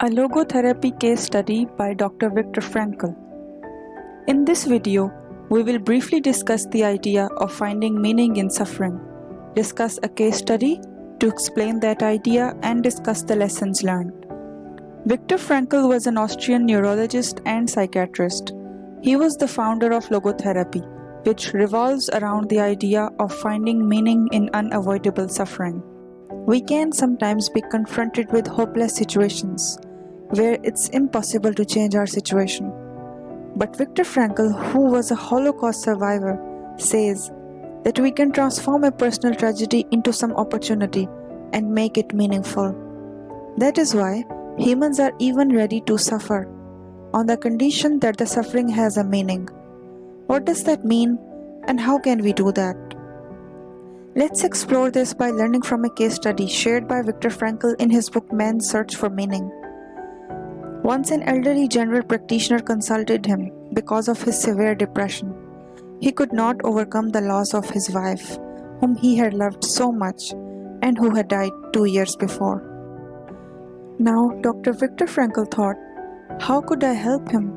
A logotherapy case study by Dr. Viktor Frankl. In this video, we will briefly discuss the idea of finding meaning in suffering, discuss a case study to explain that idea, and discuss the lessons learned. Viktor Frankl was an Austrian neurologist and psychiatrist. He was the founder of Logotherapy, which revolves around the idea of finding meaning in unavoidable suffering. We can sometimes be confronted with hopeless situations where it's impossible to change our situation. But Viktor Frankl, who was a Holocaust survivor, says that we can transform a personal tragedy into some opportunity and make it meaningful. That is why humans are even ready to suffer, on the condition that the suffering has a meaning. What does that mean, and how can we do that? Let's explore this by learning from a case study shared by Viktor Frankl in his book Man's Search for Meaning. Once an elderly general practitioner consulted him because of his severe depression. He could not overcome the loss of his wife, whom he had loved so much and who had died 2 years before. Now, Dr. Viktor Frankl thought, how could I help him?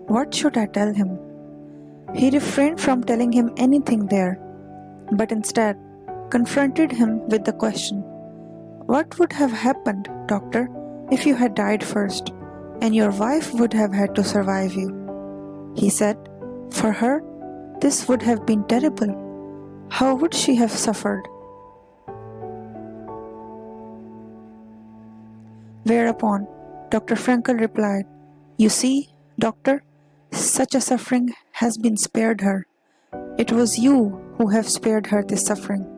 What should I tell him? He refrained from telling him anything there, but instead confronted him with the question, what would have happened, doctor, if you had died first, and your wife would have had to survive you? He said, for her, this would have been terrible. How would she have suffered? Whereupon, Dr. Frankl replied, you see, doctor, such a suffering has been spared her. It was you who have spared her this suffering.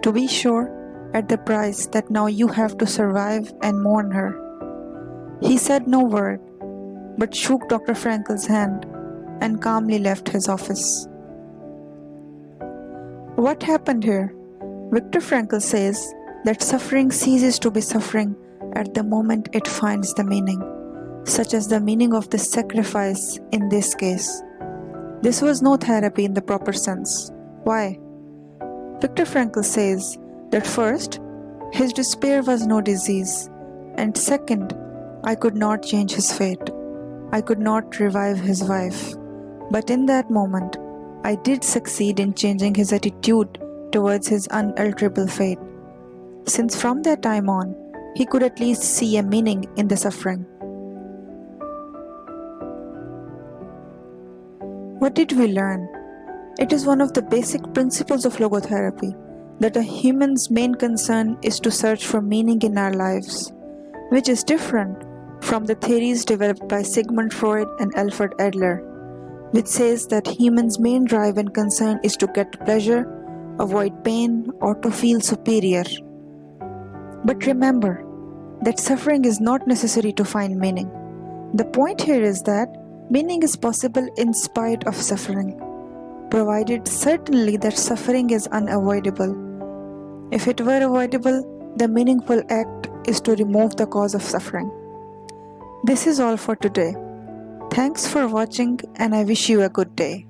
To be sure, at the price that now you have to survive and mourn her. He said no word, but shook Dr. Frankl's hand and calmly left his office. What happened here? Viktor Frankl says that suffering ceases to be suffering at the moment it finds the meaning, such as the meaning of the sacrifice in this case. This was no therapy in the proper sense. Why? Viktor Frankl says that first, his despair was no disease, and second, I could not change his fate. I could not revive his wife. But in that moment, I did succeed in changing his attitude towards his unalterable fate, since from that time on, he could at least see a meaning in the suffering. What did we learn? It is one of the basic principles of logotherapy that a human's main concern is to search for meaning in our lives, which is different from the theories developed by Sigmund Freud and Alfred Adler, which says that humans' main drive and concern is to get pleasure, avoid pain, or to feel superior. But remember that suffering is not necessary to find meaning. The point here is that meaning is possible in spite of suffering, provided certainly that suffering is unavoidable. If it were avoidable, the meaningful act is to remove the cause of suffering. This is all for today. Thanks for watching, and I wish you a good day.